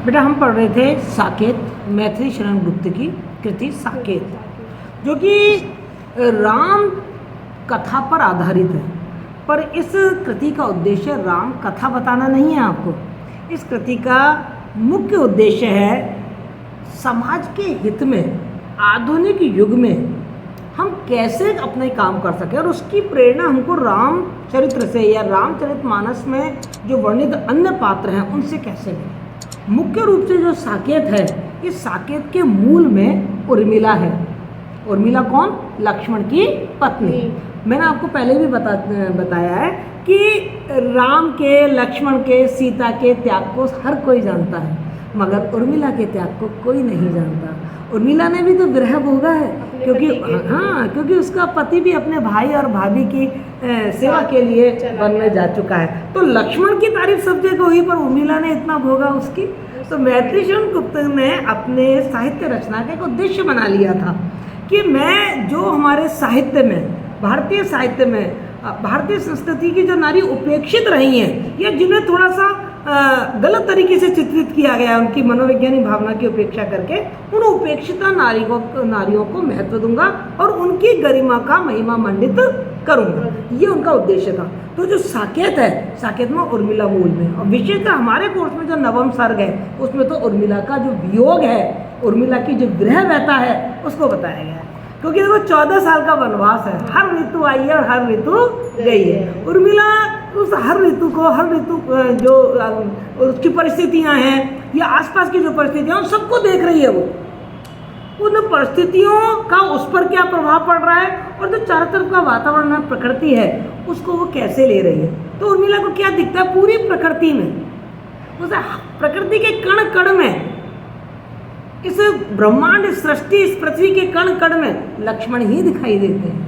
बेटा हम पढ़ रहे थे साकेत, मैथिली शरण गुप्त की कृति साकेत, जो कि राम कथा पर आधारित है। पर इस कृति का उद्देश्य राम कथा बताना नहीं है आपको। इस कृति का मुख्य उद्देश्य है समाज के हित में, आधुनिक युग में हम कैसे अपने काम कर सकें, और उसकी प्रेरणा हमको रामचरित्र से या रामचरितमानस में जो वर्णित अन्य पात्र हैं उनसे कैसे मिले। मुख्य रूप से जो साकेत है, इस साकेत के मूल में उर्मिला है। उर्मिला कौन? लक्ष्मण की पत्नी। मैंने आपको पहले भी बताया है कि राम के, लक्ष्मण के, सीता के त्याग को हर कोई जानता है, मगर उर्मिला के त्याग को कोई नहीं जानता। उर्मिला ने भी तो विरह भोगा है, क्योंकि उसका पति भी अपने भाई और भाभी की सेवा के लिए वन में जा चुका है। तो लक्ष्मण की तारीफ सब जगह हुई, पर उर्मिला ने इतना भोगा उसकी। तो मैथिली शरण गुप्त ने अपने साहित्य रचना का एक उद्देश्य बना लिया था कि मैं जो हमारे साहित्य में, भारतीय साहित्य में, भारतीय संस्कृति की जो नारी उपेक्षित रही हैं या जिन्हें थोड़ा सा गलत तरीके से चित्रित किया गया है, उनकी मनोवैज्ञानिक भावना की उपेक्षा करके, उन उपेक्षिता नारियों को महत्व दूंगा और उनकी गरिमा का महिमा मंडित करूंगा। ये उनका उद्देश्य था। तो जो साकेत है, साकेत में उर्मिला मूल में, और विशेषतः हमारे कोर्स में जो नवम सर्ग है उसमें तो उर्मिला का जो वियोग है, उर्मिला की जो विरह व्यथा है, उसको बताया गया है। क्योंकि देखो 14 साल का वनवास है, हर ऋतु आई है और हर ऋतु गई है। उर्मिला उस हर ऋतु को, हर ऋतु जो उसकी परिस्थितियां हैं या आसपास की जो परिस्थितियां, उन सबको देख रही है। वो उन परिस्थितियों का उस पर क्या प्रभाव पड़ रहा है, और जो चारों तरफ का वातावरण है, प्रकृति है, उसको वो कैसे ले रही है। तो उर्मिला को क्या दिखता है पूरी प्रकृति में, उस प्रकृति के कण कण में, इस ब्रह्मांड सृष्टि, इस पृथ्वी के कण कण में लक्ष्मण ही दिखाई देते हैं।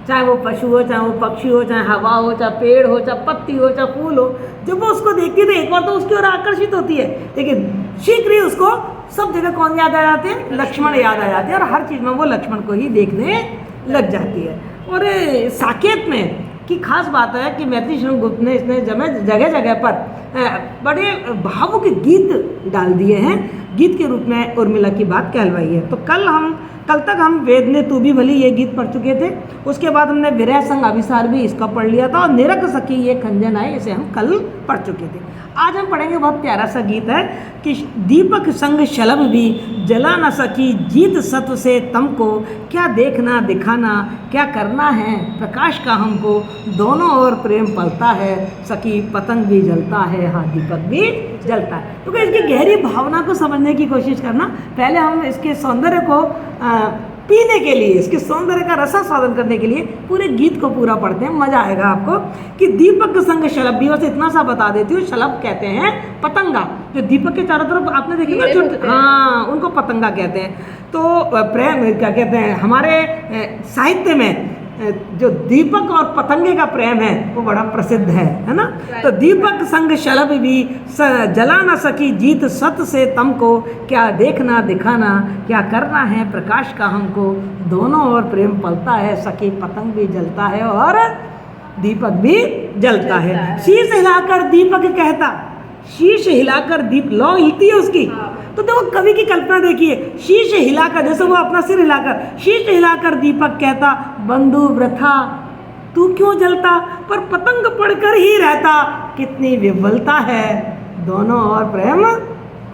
चाहे वो पशु हो, चाहे वो पक्षी हो, चाहे हवा हो, चाहे पेड़ हो, चाहे पत्ती हो, चाहे फूल हो, जब वो उसको देखती है तो एक बार तो उसकी ओर आकर्षित होती है, लेकिन शीघ्र ही उसको सब जगह कौन याद आ जाते हैं? लक्ष्मण याद आ जाते हैं, और हर चीज़ में वो लक्ष्मण को ही देखने लग जाती है। और साकेत में की खास बात है कि मैथिली शरण गुप्त ने इसने जगह जगह पर बड़े भावुक गीत डाल दिए हैं, गीत के रूप में उर्मिला की बात कहलवाई है। तो कल तक हम वेद ने तू भी भली ये गीत पढ़ चुके थे। उसके बाद हमने विरह संग अभिसार भी इसका पढ़ लिया था, और निरख सखी ये खंजन आए, इसे हम कल पढ़ चुके थे। आज हम पढ़ेंगे बहुत प्यारा सा गीत है कि दीपक संग शलभ भी जला न सकी, जीत सत्व से तम को, क्या देखना दिखाना, क्या करना है प्रकाश का हमको, दोनों ओर प्रेम पलता है, सखी पतंग भी जलता है, हाँ दीपक भी जलता है। तो इसकी गहरी भावना को समझने की कोशिश करना। पहले हम इसके सौंदर्य को पीने के लिए, इसके सौंदर्य का रसास्वादन करने के लिए पूरे गीत को पूरा पढ़ते हैं, मजा आएगा आपको। कि दीपक संग शलभ भी, बस इतना सा बता देती हूँ, शलभ कहते हैं पतंगा, जो दीपक के चारों तरफ आपने देखी ना छोटे, हाँ उनको पतंगा कहते हैं। तो प्रेम क्या कहते हैं, हमारे साहित्य में जो दीपक और पतंगे का प्रेम है वो बड़ा प्रसिद्ध है ना। तो दीपक संग शलभ भी जला न सकी, जीत सत से तम को, क्या देखना दिखाना, क्या करना है प्रकाश का हमको, दोनों ओर प्रेम पलता है, सखी पतंग भी जलता है और दीपक भी जलता है। शीश हिलाकर दीपक कहता, शीश हिलाकर दीप लौ हिलती है उसकी। तो देखो कवि की कल्पना देखिए, शीश हिलाकर, जैसे वो अपना सिर हिलाकर, शीश हिलाकर दीपक कहता, बंधु वृथा तू क्यों जलता, पर पतंग पढ़कर ही रहता, कितनी विवलता है, दोनों ओर प्रेम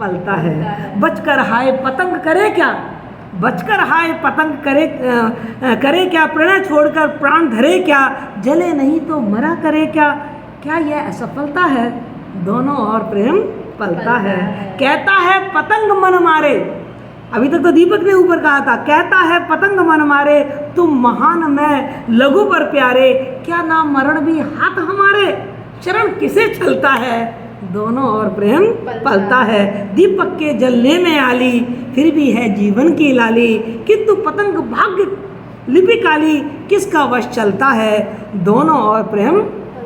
पलता है। बचकर हाय पतंग करे क्या, बचकर हाय पतंग करे क्या, प्रणय छोड़कर प्राण धरे क्या, जले नहीं तो मरा करे क्या, क्या यह असफलता है, दोनों ओर प्रेम पलता है। कहता है पतंग मन मारे, अभी तक तो दीपक ने ऊपर कहा था, कहता है पतंग मन मारे, तुम महान मैं लघु पर प्यारे, क्या नाम मरण भी हाथ हमारे, शरण किसे चलता है, दोनों ओर प्रेम पलता है। दीपक के जलने में आली, फिर भी है जीवन की लाली, किंतु पतंग भाग्य लिपि काली, किसका वश चलता है, दोनों ओर प्रेम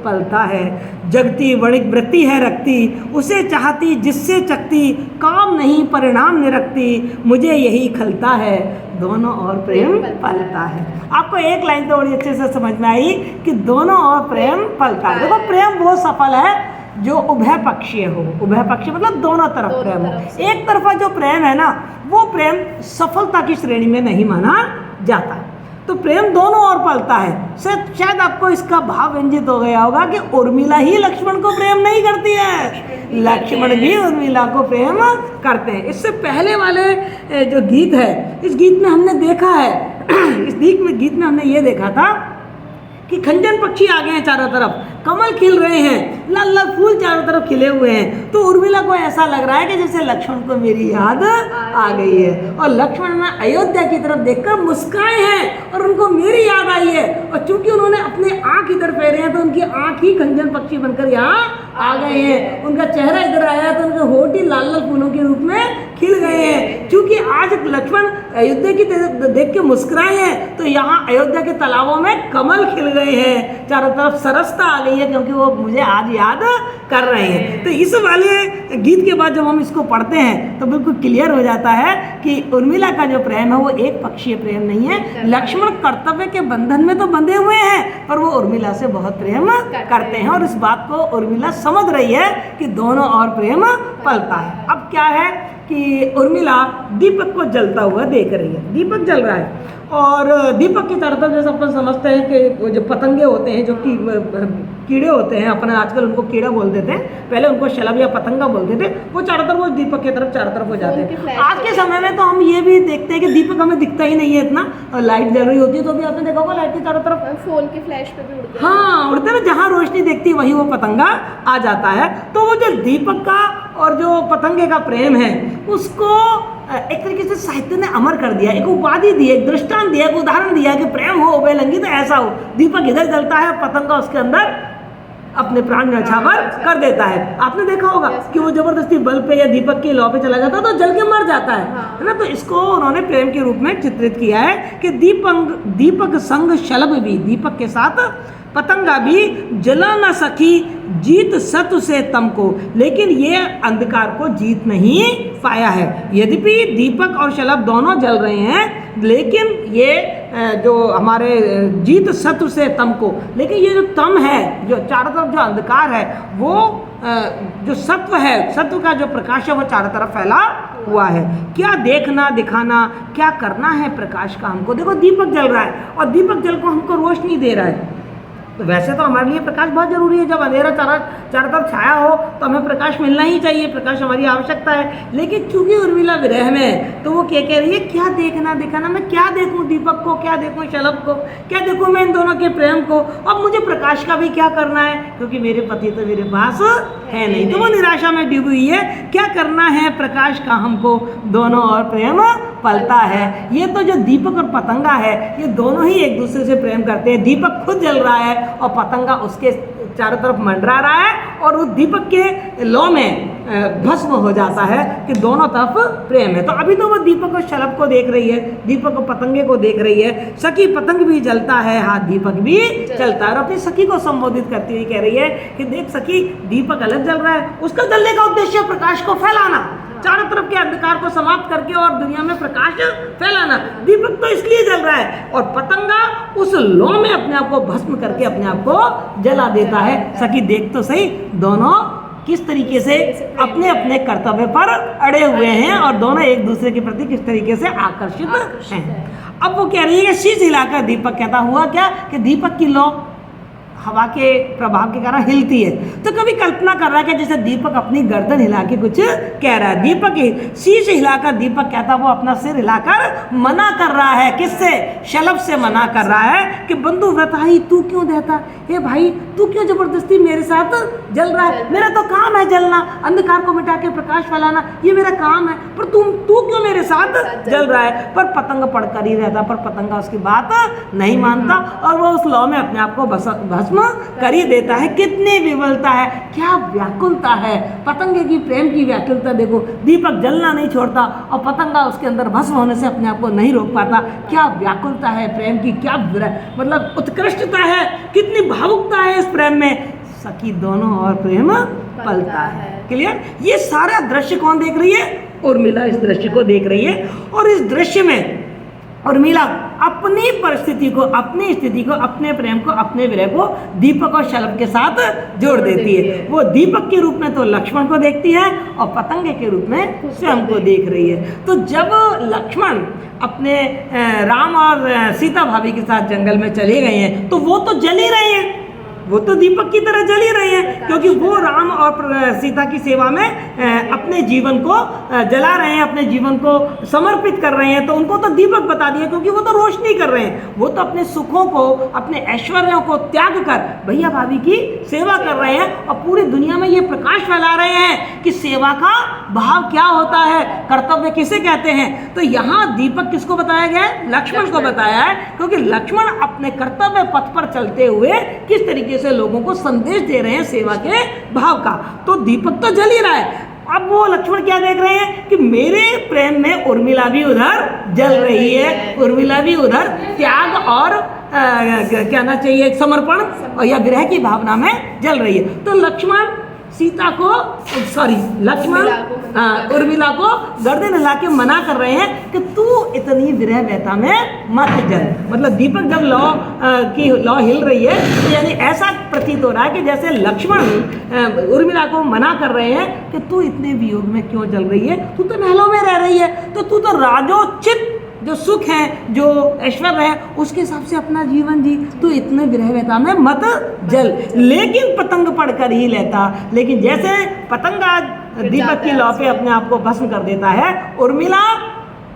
पलता है। जगती वणिक वृत्ति है रखती, उसे चाहती जिससे चकती, काम नहीं परिणाम निरखती, मुझे यही खलता है, दोनों ओर प्रेम पलता है। आपको एक लाइन तो बड़ी अच्छे से समझ में आई कि दोनों ओर प्रेम पलता है। देखो प्रेम वो सफल है जो उभय पक्षीय हो। उभय पक्षीय मतलब दोनों तरफ प्रेम हो। एक तरफा जो प्रेम है ना, वो प्रेम सफलता की श्रेणी में नहीं माना जाता। तो प्रेम दोनों ओर पलता है। शायद आपको इसका भाव व्यंजित हो गया होगा कि उर्मिला ही लक्ष्मण को प्रेम नहीं करती है, लक्ष्मण भी उर्मिला को प्रेम करते हैं। इससे पहले वाले जो गीत है, इस गीत में हमने देखा है इस गीत में हमने ये देखा था कि खंजन पक्षी आ गए हैं चारों तरफ, कमल खिल रहे हैं, लाल लाल फूल चारों तरफ खिले हुए हैं। तो उर्मिला को ऐसा लग रहा है कि जैसे लक्ष्मण को मेरी याद आ गई है, और लक्ष्मण ने अयोध्या की तरफ देखकर मुस्कुराए हैं और उनको मेरी याद आई है। और चूंकि उन्होंने अपने आँख इधर फेरे हैं तो उनकी आँख ही खंजन पक्षी बनकर यहाँ आ गए हैं। उनका चेहरा इधर आया तो उनके होठ ही लाल लाल फूलों के रूप में खिल गए हैं। क्योंकि आज लक्ष्मण अयोध्या की देख के मुस्कुराए हैं तो यहाँ अयोध्या के तालाबों में कमल खिल गए हैं, चारों तरफ सरसता आ गई है, क्योंकि वो मुझे आज याद कर रहे हैं। तो इस वाले गीत के बाद जब हम इसको पढ़ते हैं तो बिल्कुल क्लियर हो जाता है कि उर्मिला का जो प्रेम है वो एक पक्षीय प्रेम नहीं है। लक्ष्मण कर्तव्य के बंधन में तो बंधे हुए हैं, पर वो उर्मिला से बहुत प्रेम करते हैं, और इस बात को उर्मिला समझ रही है कि दोनों और प्रेम पलता है। अब क्या है कि उर्मिला दीपक को जलता हुआ देख रही है। दीपक जल रहा है और दीपक की चारों तरफ जैसे अपन समझते हैं कि वो जो पतंगे होते हैं, जो कि कीड़े होते हैं, अपने आजकल उनको कीड़ा बोल देते हैं, पहले उनको शलभ या पतंगा बोलते थे, वो चारों तरफ वो दीपक की तरफ चारों तरफ हो जाते हैं। आज के समय में तो हम ये भी देखते हैं कि दीपक हमें दिखता ही नहीं है इतना, और लाइट जल रही होती है तो भी आपने देखा होगा लाइट के चारों तरफ फोन के फ्लैश पे भी उड़ते हैं। हाँ, उड़ते हैं, जहाँ रोशनी दिखती है वहीं वो पतंगा आ जाता है। तो वो जो दीपक का और जो पतंगे का प्रेम है उसको एक तरीके से साहित्य ने अमर कर दिया, एक उपाधि दी, एक दृष्टांत दिया, एक उदाहरण दिया कि प्रेम हो उभयलिंगी तो ऐसा हो। दीपक इधर जलता है, पतंगा उसके अंदर अपने प्राण न्यौछावर कर देता है। आपने देखा होगा कि वो जबरदस्ती बल्ब पे या दीपक के लौ पे चला जाता है तो जल के मर जाता है ना। तो इसको उन्होंने प्रेम के रूप में चित्रित किया है कि दीपक संग शलभ भी, दीपक के साथ पतंगा भी जला न सकी जीत सत्व से तम को, लेकिन ये अंधकार को जीत नहीं पाया है। यद्यपि दीपक और शलभ दोनों जल रहे हैं, लेकिन ये जो हमारे जीत सत्व से तम को, लेकिन ये जो तम है, जो चारों तरफ जो अंधकार है, वो जो सत्व है, सत्व का जो प्रकाश है वो चारों तरफ फैला हुआ है। क्या देखना दिखाना, क्या करना है प्रकाश का हमको। देखो दीपक जल रहा है और दीपक जल को हमको रोशनी दे रहा है। तो वैसे तो हमारे लिए प्रकाश बहुत ज़रूरी है, जब अंधेरा चारों तरफ छाया हो तो हमें प्रकाश मिलना ही चाहिए, प्रकाश हमारी आवश्यकता है। लेकिन चूंकि उर्मिला विरह में है तो वो क्या कह रही है, क्या देखना दिखाना, मैं क्या देखूं दीपक को, क्या देखूं शलभ को, क्या देखूं मैं इन दोनों के प्रेम को, अब मुझे प्रकाश का भी क्या करना है, क्योंकि मेरे पति तो मेरे पास है नहीं। तो वो निराशा में डूबी हुई है, क्या करना है प्रकाश का हमको, दोनों और प्रेम पलता है। ये तो जो दीपक और पतंगा है ये दोनों ही एक दूसरे से प्रेम करते हैं। दीपक खुद जल रहा है और पतंगा उसके चारों तरफ मंडरा रहा है, और उस दीपक के लौ में भस्म हो जाता है कि दोनों तरफ प्रेम है। तो अभी तो वो दीपक और शलभ को देख रही है, दीपक और पतंगे को देख रही है। सखी पतंग भी जलता है, हाथ दीपक भी चलता है, और अपनी सखी को संबोधित करती हुई कह रही है कि देख सखी, दीपक अलग जल रहा है, उसका जलने का उद्देश्य प्रकाश को फैलाना, चारों तरफ के अंधकार को समाप्त करके और दुनिया में प्रकाश फैलाना। दीपक तो इसलिए जल रहा है और पतंगा उस लौ में अपने आप को भस्म करके अपने आप को जला देता है। सखी देख तो सही, दोनों किस तरीके से अपने अपने कर्तव्य पर अड़े हुए हैं और दोनों एक दूसरे के प्रति किस तरीके से आकर्षित हैं। अब वो कह रही है कि शीश हिलाकर दीपक कहता, हुआ क्या कि दीपक की लौ हवा के प्रभाव के कारण हिलती है। तो कभी कल्पना कर रहा है कि जैसे दीपक अपनी गर्दन हिला के कुछ कह रहा है। दीपक शीश हिलाकर दीपक कहता, वो अपना सिर हिलाकर मना कर रहा है। किससे? शलभ से मना कर रहा है कि बंधु व्रताही तू क्यों देता, हे भाई तू क्यों जबरदस्ती मेरे साथ जल रहा है, मेरा तो काम है जलना, अंधकार को मिटा के प्रकाश फैलाना, ये मेरा काम है, पर तू क्यों मेरे साथ जल रहा है। पर पतंग पढ़कर ही रहता, पर पतंगा उसकी बात नहीं मानता और वो उस लौ में अपने आप को भस्म कर ही देता है। कितनी विवलता है, क्या व्याकुलता है पतंगे की, प्रेम की व्याकुलता देखो। दीपक जलना नहीं छोड़ता और पतंगा उसके अंदर भस्म होने से अपने आप को नहीं रोक पाता। क्या व्याकुलता है प्रेम की, क्या मतलब उत्कृष्टता है, कितनी भावुकता है इस प्रेम में। सखी दोनों और प्रेम पलता है। क्लियर? ये सारा दृश्य कौन देख रही है? उर्मिला इस दृश्य को देख रही है और इस दृश्य में उर्मिला अपनी परिस्थिति को, अपनी स्थिति को, अपने प्रेम को, अपने विरह को दीपक और शलभ के साथ जोड़ देती है। वो दीपक के रूप में तो लक्ष्मण को देखती है और पतंगे के रूप में स्वयं को देख रही है। तो जब लक्ष्मण अपने राम और सीता भाभी के साथ जंगल में चले गए हैं तो वो तो जल ही रहे हैं, वो तो दीपक की तरह जल ही रहे हैं, क्योंकि वो राम और सीता की सेवा में अपने जीवन को जला रहे हैं, अपने जीवन को समर्पित कर रहे हैं। तो उनको तो दीपक बता दिया, क्योंकि वो तो रोशनी कर रहे हैं, वो तो अपने सुखों को, अपने ऐश्वर्यों को त्याग कर भैया भाभी की सेवा कर रहे हैं और पूरी दुनिया में ये प्रकाश फैला रहे हैं कि सेवा का भाव क्या होता है, कर्तव्य किसे कहते हैं। तो यहाँ दीपक किसको बताया गया है? लक्ष्मण को बताया है, क्योंकि लक्ष्मण अपने कर्तव्य पथ पर चलते हुए किस तरीके से लोगों को संदेश दे रहे हैं सेवा के भाव का। तो दीपक तो जल ही रहा है। अब वो लक्ष्मण क्या देख रहे हैं कि मेरे प्रेम में उर्मिला भी उधर जल रही है, उर्मिला भी उधर त्याग और कहना चाहिए समर्पण और या विरह की भावना में जल रही है। तो लक्ष्मण सीता को लक्ष्मण उर्मिला को गर्दन हिला के मना कर रहे हैं कि तू इतनी विरह व्यथा में मत जल। मतलब दीपक जब लौ हिल रही है तो यानी ऐसा प्रतीत हो रहा है कि जैसे लक्ष्मण उर्मिला को मना कर रहे हैं कि तू इतने वियोग में क्यों जल रही है, तू तो महलों में रह रही है, तो तू तो राजोचित जो सुख है, जो ऐश्वर्य है, उसके हिसाब से अपना जीवन जी, तो इतने विरह व्यथा में मत जल। लेकिन पतंग पढ़कर ही लेता, लेकिन जैसे पतंगा दीपक की लौ पे अपने आप को भस्म कर देता है, उर्मिला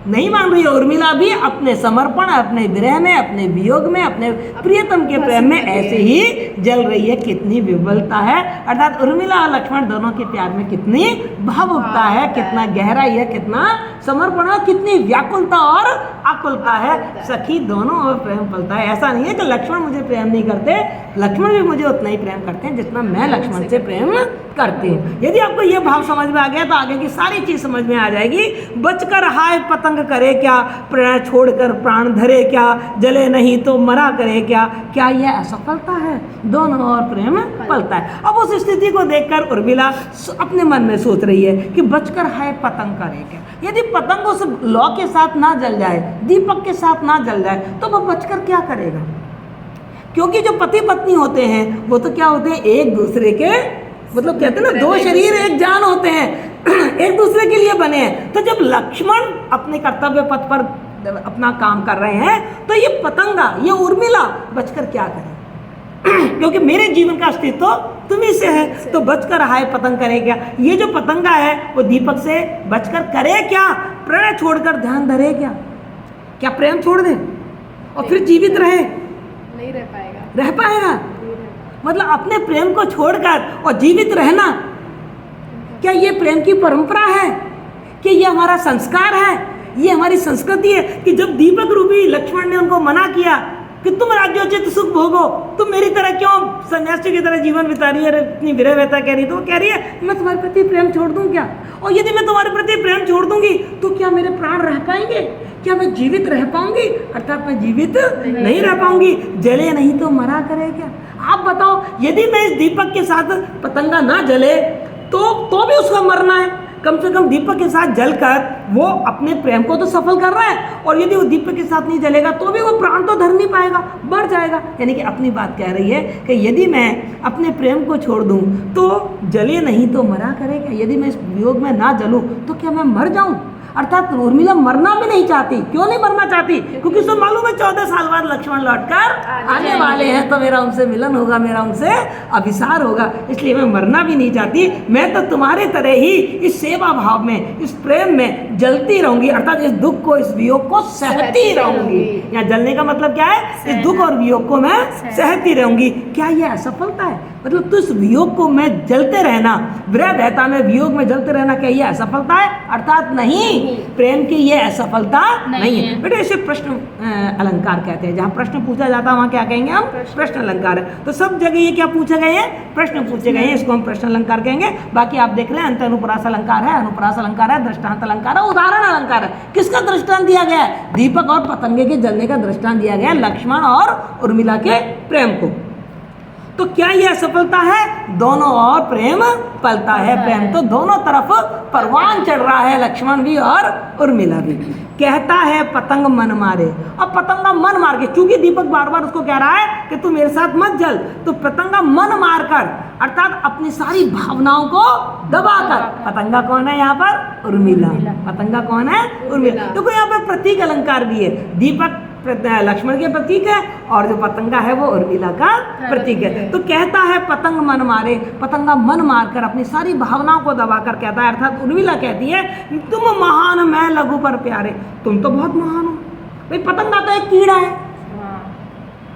नहीं मान रही है। उर्मिला भी अपने समर्पण, अपने विरह में, अपने वियोग में, अपने प्रियतम के प्रेम में ऐसे ही जल रही है। कितनी विवलता है, अर्थात उर्मिला और लक्ष्मण दोनों के प्यार में कितनी भावुकता है, कितना गहराई है, कितना समर्पण है, कितनी व्याकुलता और आकुलता है। सखी दोनों और प्रेम पलता है। ऐसा नहीं है कि लक्ष्मण मुझे प्रेम नहीं करते, लक्ष्मण भी मुझे उतना ही प्रेम करते हैं जितना मैं लक्ष्मण से प्रेम करती हूँ। यदि आपको ये भाव समझ में आ गया तो आगे की सारी चीज समझ में आ जाएगी। बचकर हाय पतंग करे क्या, प्रण छोड़कर प्राण धरे क्या, जले नहीं तो मरा करे क्या, क्या यह असफलता है? दोनों और प्रेम पलता है। अब उस स्थिति को देखकर उर्मिला अपने मन में सोच रही है कि बचकर हाय पतंग करे क्या। यदि पतंग उस लौ के साथ ना जल जाए, दीपक के साथ ना जल जाए, तो वह बचकर क्या करेगा? क्योंकि जो पति पत्नी होते हैं वो तो क्या होते हैं, एक दूसरे के, मतलब कहते हैं ना, दो शरीर एक जान होते हैं, एक दूसरे के लिए बने हैं। तो जब लक्ष्मण अपने कर्तव्य पथ पर अपना काम कर रहे हैं तो ये पतंगा, ये उर्मिला बचकर क्या करे? क्योंकि मेरे जीवन का अस्तित्व तुम्ही से है, तो बचकर हाय पतंग करे क्या। ये जो पतंगा है वो दीपक से बचकर करे क्या? प्रणय छोड़कर ध्यान धरे क्या? क्या प्रेम छोड़ दे और फिर जीवित रहे? नहीं रह पाएगा। रह पाएगा? मतलब अपने प्रेम को छोड़कर और जीवित रहना, क्या ये प्रेम की परंपरा है? कि ये हमारा संस्कार है? ये हमारी संस्कृति है कि जब दीपक रूपी लक्ष्मण ने उनको मना किया कि तुम राज्योचित सुख भोगो, तुम मेरी तरह क्यों सन्यासी की तरह जीवन बिता रही है, इतनी विरह व्यथा कह रही, तो वो कह रही है मैं तुम्हारे प्रति प्रेम छोड़ दूं क्या? और यदि मैं तुम्हारे प्रति प्रेम छोड़ दूंगी तो क्या मेरे प्राण रह पाएंगे? क्या मैं जीवित रह पाऊंगी? अर्थात मैं जीवित नहीं रह पाऊंगी। जले नहीं तो मरा करे क्या? आप बताओ, यदि मैं इस दीपक के साथ पतंगा ना जले तो भी उसका मरना है। कम से कम दीपक के साथ जलकर वो अपने प्रेम को तो सफल कर रहा है, और यदि वो दीपक के साथ नहीं जलेगा तो भी वो प्राण तो धर नहीं पाएगा, बढ़ जाएगा। यानी कि अपनी बात कह रही है कि यदि मैं अपने प्रेम को छोड़ दूं तो जले नहीं तो मरा करेगा। यदि मैं इस वियोग में ना जलूं तो क्या मैं मर जाऊं? अर्थात उर्मिला मरना भी नहीं चाहती। क्यों नहीं मरना चाहती? क्योंकि उसको मालूम है 14 साल बाद लक्ष्मण लौटकर आने वाले हैं, तो मेरा उनसे मिलन होगा, मेरा उनसे अभिसार होगा, इसलिए मैं मरना भी नहीं चाहती। मैं तो तुम्हारे तरह ही इस सेवा भाव में, इस प्रेम में जलती रहूंगी, अर्थात इस दुख को, इस वियोग को सहती रहूंगी। यहाँ जलने का मतलब क्या है? इस दुख और वियोग को मैं सहती रहूंगी। क्या यह असफलता है? मतलब तो इस वियोग को मैं जलते रहना, विरह व्यथा में, वियोग में जलते रहना, क्या यह असफलता है? अर्थात नहीं, प्रेम की यह असफलता नहीं है। बेटे इसे प्रश्न अलंकार कहते हैं। जहाँ प्रश्न पूछा जाता है वहाँ क्या कहेंगे हम? प्रश्न अलंकार है। तो सब जगह ये क्या पूछे गए हैं? प्रश्न पूछे गए हैं, इसको हम प्रश्न अलंकार कहेंगे। बाकी आप देख रहे हैं, अंत अनुप्रास अलंकार है, अनुप्रास अलंकार है, दृष्टांत अलंकार है, उदाहरण अलंकार है। किसका दृष्टांत दिया गया है? दीपक और पतंगे के जलने का दृष्टांत दिया गया है, लक्ष्मण और उर्मिला के प्रेम को। तो क्या यह सफलता है? दोनों और प्रेम पलता है। प्रेम तो दोनों तरफ परवान चढ़ रहा है, लक्ष्मण भी और उर्मिला भी। कहता है पतंग मन मारे। अब पतंगा मन मार के, क्योंकि दीपक बार बार उसको कह रहा है कि तू मेरे साथ मत जल, तो पतंगा मन मार कर, अर्थात अपनी सारी भावनाओं को दबाकर। पतंगा कौन है यहाँ पर? उर्मिला। पतंगा कौन है? उर्मिला। देखो यहाँ पर प्रतीक अलंकार भी है। दीपक लक्ष्मण के प्रतीक है और जो पतंगा है वो उर्मिला का प्रतीक है। तो कहता है पतंग मन मारे, पतंगा मन मारकर अपनी सारी भावनाओं को दबाकर कहता है, अर्थात उर्मिला कहती है तुम महान मैं लघु पर प्यारे। तुम तो बहुत महान हो भाई, पतंगा तो एक कीड़ा है,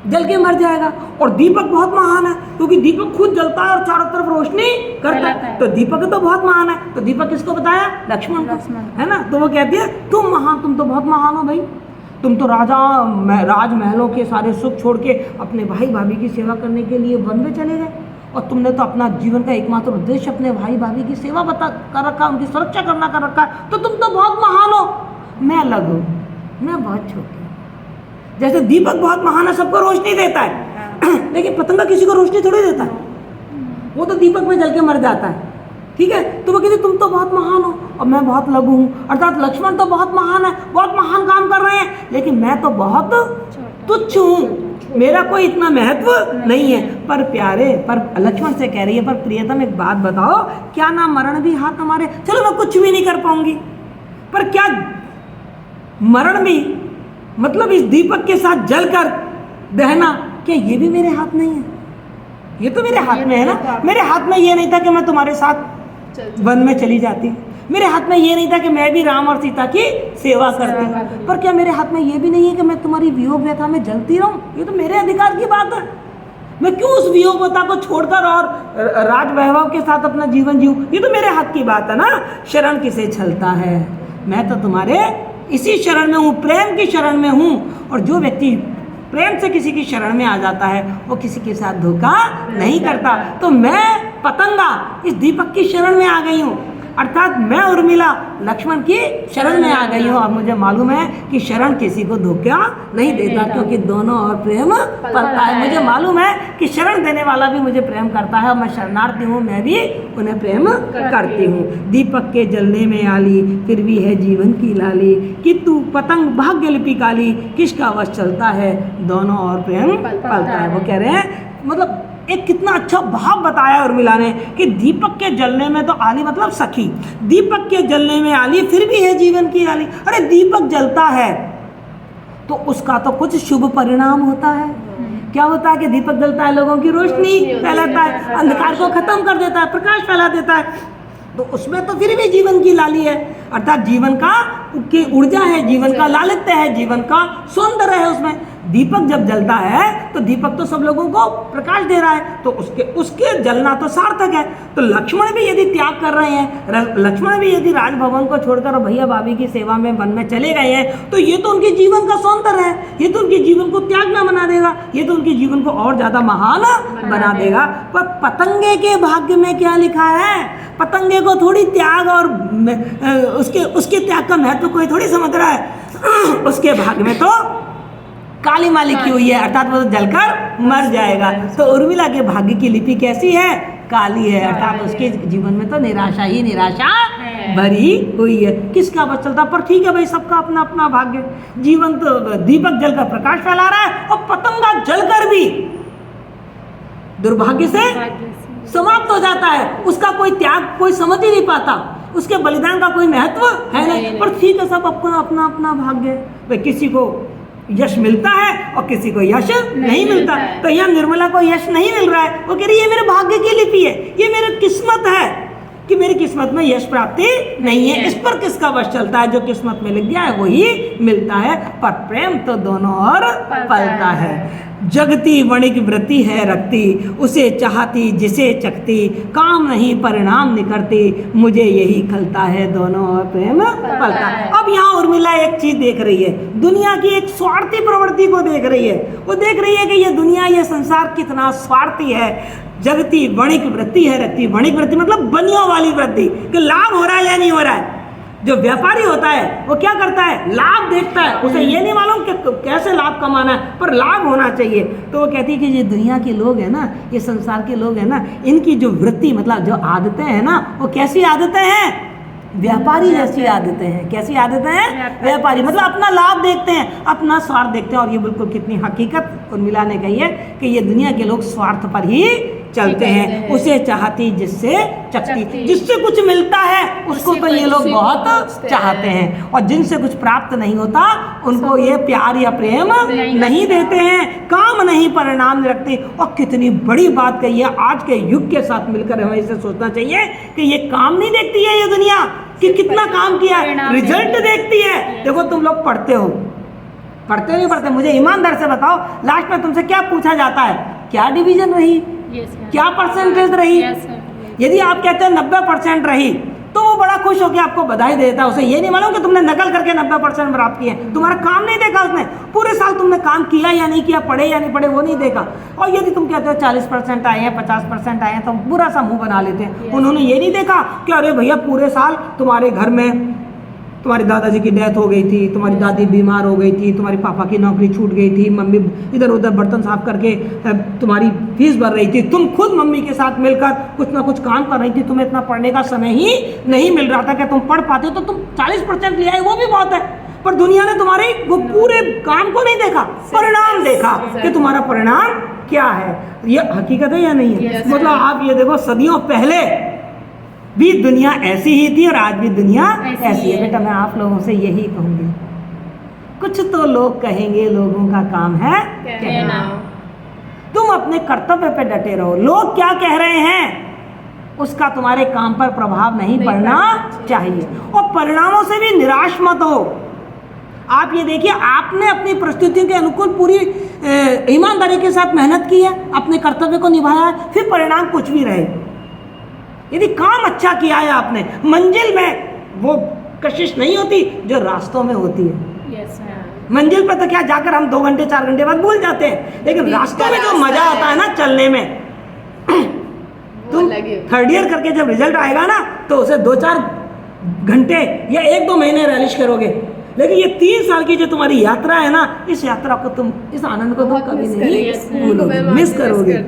जल के मर जाएगा, और दीपक बहुत महान है क्योंकि दीपक खुद जलता है और चारों तरफ रोशनी करता है। तो दीपक तो बहुत महान है। तो दीपक किसको बताया? लक्ष्मण को, है ना। तो वो कहती है तुम महान, तुम तो बहुत महान हो भाई, तुम तो राजमहलों के सारे सुख छोड़ के अपने भाई भाभी की सेवा करने के लिए वन में चले गए, और तुमने तो अपना जीवन का एकमात्र उद्देश्य अपने भाई भाभी की सेवा कर रखा, उनकी सुरक्षा करना कर रखा, तो तुम तो बहुत महान हो। मैं लघु, मैं बहुत छोटी। जैसे दीपक बहुत महान है, सबको रोशनी देता है, लेकिन पतंगा किसी को रोशनी थोड़ी देता है, वो तो दीपक में जल के मर जाता है। ठीक है, तो वो कहते तुम तो बहुत महान हो और मैं बहुत लघु हूँ। अर्थात लक्ष्मण तो बहुत महान है, बहुत महान काम कर रहे हैं, लेकिन मैं तो बहुत तुच्छ हूँ, मेरा कोई इतना महत्व नहीं है। पर प्यारे, पर लक्ष्मण से कह रही है, पर प्रियतम एक बात बताओ, क्या ना मरण भी हाथ हमारे? चलो मैं कुछ भी नहीं कर पाऊंगी, पर क्या मरण भी, मतलब इस दीपक के साथ जलकर दहना, क्या ये भी मेरे हाथ नहीं है? ये तो मेरे हाथ में है ना। मेरे हाथ में ये नहीं था कि मैं तुम्हारे साथ वन में चली जाती, मेरे हाथ में ये नहीं था कि मैं भी राम और सीता की सेवा करती, पर क्या मेरे हाथ में ये भी नहीं है कि मैं तुम्हारी वियोग व्यथा में जलती रहूं? ये तो मेरे अधिकार की बात है। मैं क्यों उस वियोग व्यथा को छोड़कर और राज वैभव के साथ अपना जीवन जीऊं? ये तो मेरे हाथ की बात है ना। शरण किसे छलता है, मैं तो तुम्हारे इसी शरण में हूँ, प्रेम की शरण में हूँ। और जो व्यक्ति प्रेम से किसी की शरण में आ जाता है वो किसी के साथ धोखा नहीं करता। तो मैं पतंगा इस दीपक की शरण में आ गई हूँ, अर्थात मैं उर्मिला लक्ष्मण की शरण में आ गई हूँ। और मुझे मालूम है कि शरण किसी को धोखा नहीं देता, क्योंकि दोनों और प्रेम पलता है। मुझे मालूम है कि शरण देने वाला भी मुझे प्रेम करता है, और मैं शरणार्थी हूँ, मैं भी उन्हें प्रेम करती हूँ। दीपक के जलने में आली फिर भी है जीवन की लाली, कि तू पतंग भाग्य लिपि काली, किसका वश चलता है दोनों और प्रेम पलता है। वो कह रहे हैं, मतलब एक कितना अच्छा भाव बताया उर्मिला ने कि दीपक के जलने में तो आली मतलब सखी, दीपक के जलने में आली फिर भी है जीवन की आली। अरे दीपक जलता है तो उसका तो कुछ शुभ परिणाम होता है। क्या होता है कि दीपक जलता है, लोगों की रोशनी फैलाता है, अंधकार को खत्म कर देता है, प्रकाश फैला देता है, तो उसमें तो फिर भी जीवन की लाली है, अर्थात जीवन का की ऊर्जा है, जीवन का लालित्य है, जीवन का सौंदर्य है उसमें। दीपक जब जलता है तो दीपक तो सब लोगों को प्रकाश दे रहा है, तो उसके जलना तो सार्थक है। तो लक्ष्मण भी यदि त्याग कर रहे हैं, लक्ष्मण भी यदि राजभवन को छोड़कर और भैया भाभी की सेवा में वन में चले गए हैं, तो ये तो उनके जीवन का सौंदर्य है, ये तो उनके जीवन को त्यागना बना देगा, ये तो उनके जीवन को और ज्यादा महान बना देगा। पर पतंगे के भाग्य में क्या लिखा है? पतंगे को थोड़ी त्याग और उसके त्याग का महत्व कोई थोड़ी समझ रहा है। उसके भाग्य में तो काली माली की हुई है, अर्थात वो जलकर मर जाएगा। तो उर्मिला के भाग्य की लिपि कैसी है? काली है, अर्थात उसके जीवन में तो निराशा ही निराशा भरी हुई है। किसका बस चलता? पर ठीक है भाई, सबका अपना अपना भाग्य। जीवन तो दीपक जलकर प्रकाश फैला रहा है, और पतंगा जलकर भी दुर्भाग्य से समाप्त हो जाता है। उसका कोई त्याग कोई समझ ही नहीं पाता, उसके बलिदान का कोई महत्व है नहीं। पर ठीक है, सब अपना अपना अपना भाग्य है। किसी को यश मिलता है और किसी को यश नहीं मिलता। तो यहाँ निर्मला को यश नहीं मिल रहा है, वो कह रही है ये मेरे भाग्य की लिपि है, ये मेरी किस्मत है कि मेरी किस्मत में यश प्राप्ति नहीं है। इस पर किसका वश चलता है? जो किस्मत में लिख गया है वही मिलता है। पर प्रेम तो दोनों और पलता है। जगती वणिक वृत्ति है रखती, उसे चाहती जिसे चखती, काम नहीं परिणाम निकलती, मुझे यही खलता है दोनों और प्रेम पलता है। अब यहाँ उर्मिला एक चीज देख रही है, दुनिया की एक स्वार्थी प्रवृत्ति को देख रही है। वो देख रही है कि ये दुनिया, ये संसार कितना स्वार्थी है। जगती वणिक वृत्ति है रखती, वणिक वृत्ति मतलब बनियों वाली वृत्ति, कि लाभ हो रहा है या नहीं हो रहा है। जो व्यापारी होता है वो क्या करता है, लाभ देखता है, उसे ये नहीं मालूम कि कैसे लाभ कमाना है, पर लाभ होना चाहिए। तो वो कहती है कि ये दुनिया के लोग हैं ना, ये संसार के लोग हैं ना, इनकी जो वृत्ति मतलब जो आदतें हैं ना, वो कैसी आदतें हैं, व्यापारी जैसी आदतें हैं। कैसी आदतें हैं, व्यापारी, मतलब अपना लाभ देखते हैं, अपना स्वार्थ देखते हैं। और ये बिल्कुल कितनी हकीकत उर्मिला ने कही है कि ये दुनिया के लोग स्वार्थ पर ही चलते हैं। उसे चाहती जिससे चखती, जिससे कुछ मिलता है उसको तो ये लोग बहुत चाहते हैं, और जिनसे कुछ प्राप्त नहीं होता उनको ये प्यार या प्रेम नहीं देते हैं, काम नहीं, परिणाम नहीं रखते। और कितनी बड़ी बात कही है, आज के युग के साथ मिलकर हमें इसे सोचना चाहिए कि ये काम नहीं देखती है ये दुनिया कि कितना काम किया, रिजल्ट देखती है। देखो तुम लोग पढ़ते हो, पढ़ते नहीं पढ़ते, मुझे ईमानदार से बताओ, लास्ट में तुमसे क्या पूछा जाता है, क्या डिवीजन रही, क्या परसेंटेज रही। यदि आप कहते हैं 90% रही तो वो बड़ा खुश होकर आपको बधाई देता है। उसे ये नहीं मालूम कि तुमने नकल करके 90% प्राप्त किए, तुम्हारा काम नहीं देखा उसने, पूरे साल तुमने काम किया या नहीं किया, पढ़े या नहीं पढ़े, वो नहीं देखा। और यदि तुम कहते हो 40% आए हैं, 50% आए हैं, तो बुरा सा मुंह बना लेते हैं। उन्होंने ये नहीं देखा कि अरे भैया पूरे साल तुम्हारे घर में तुम्हारे दादाजी की डेथ हो गई थी, तुम्हारी दादी बीमार हो गई थी, तुम्हारे पापा की नौकरी छूट गई थी, मम्मी इधर उधर बर्तन साफ करके तुम्हारी फीस भर रही थी, तुम खुद मम्मी के साथ मिलकर कुछ ना कुछ काम कर रही थी, तुम्हें इतना पढ़ने का समय ही नहीं मिल रहा था कि तुम पढ़ पाते, तो तुम 40% ले आए, वो भी बहुत है। पर दुनिया ने तुम्हारे वो पूरे काम को नहीं देखा, परिणाम देखा कि तुम्हारा परिणाम क्या है। ये हकीकत है या नहीं है? मतलब आप ये देखो, सदियों पहले भी दुनिया ऐसी ही थी और आज भी दुनिया ऐसी है। बेटा मैं आप लोगों से यही कहूंगी, कुछ तो लोग कहेंगे, लोगों का काम है कहना। तुम अपने कर्तव्य पे डटे रहो, लोग क्या कह रहे हैं उसका तुम्हारे काम पर प्रभाव नहीं पड़ना चाहिए, और परिणामों से भी निराश मत हो। आप ये देखिए, आपने अपनी परिस्थितियों के अनुकूल पूरी ईमानदारी के साथ मेहनत की है, अपने कर्तव्य को निभाया है, फिर परिणाम कुछ भी रहे, यदि काम अच्छा किया है आपने, मंजिल में वो कशिश नहीं होती जो रास्तों में होती है। मंजिल पर तो क्या जाकर हम 2 घंटे 4 घंटे बाद भूल जाते हैं, लेकिन रास्तों में जो मजा आता है ना चलने में, तुम 3rd ईयर करके जब रिजल्ट आएगा ना तो उसे 2-4 घंटे या 1-2 महीने रैलिश करोगे, लेकिन ये 3 साल की जो तुम्हारी यात्रा है ना, इस यात्रा को तुम, इस आनंद को तुम कभी नहीं भूलोगे, मिस करोगे।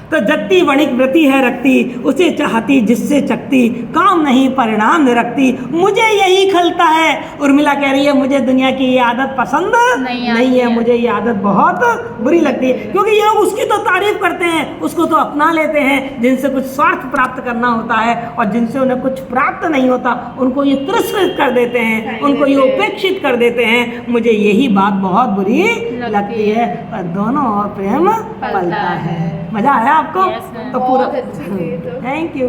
तो जगती वणिक व्रति है रखती, उसे चाहती जिससे चखती, काम नहीं परिणाम नहीं रखती, मुझे यही खलता है। उर्मिला कह रही है मुझे दुनिया की ये आदत पसंद नहीं है, मुझे ये आदत बहुत बुरी लगती है, क्योंकि ये लोग उसकी तो तारीफ करते हैं, उसको तो अपना लेते हैं, जिनसे कुछ स्वार्थ प्राप्त करना होता है और जिनसे उन्हें कुछ प्राप्त नहीं होता उनको ये तिरस्कृत कर देते हैं, उनको ये उपेक्षित कर देते हैं। मुझे यही बात बहुत बुरी लगती है, पर दोनों और प्रेम पलता है। मजा आया आपको? तो पूरा, थैंक यू।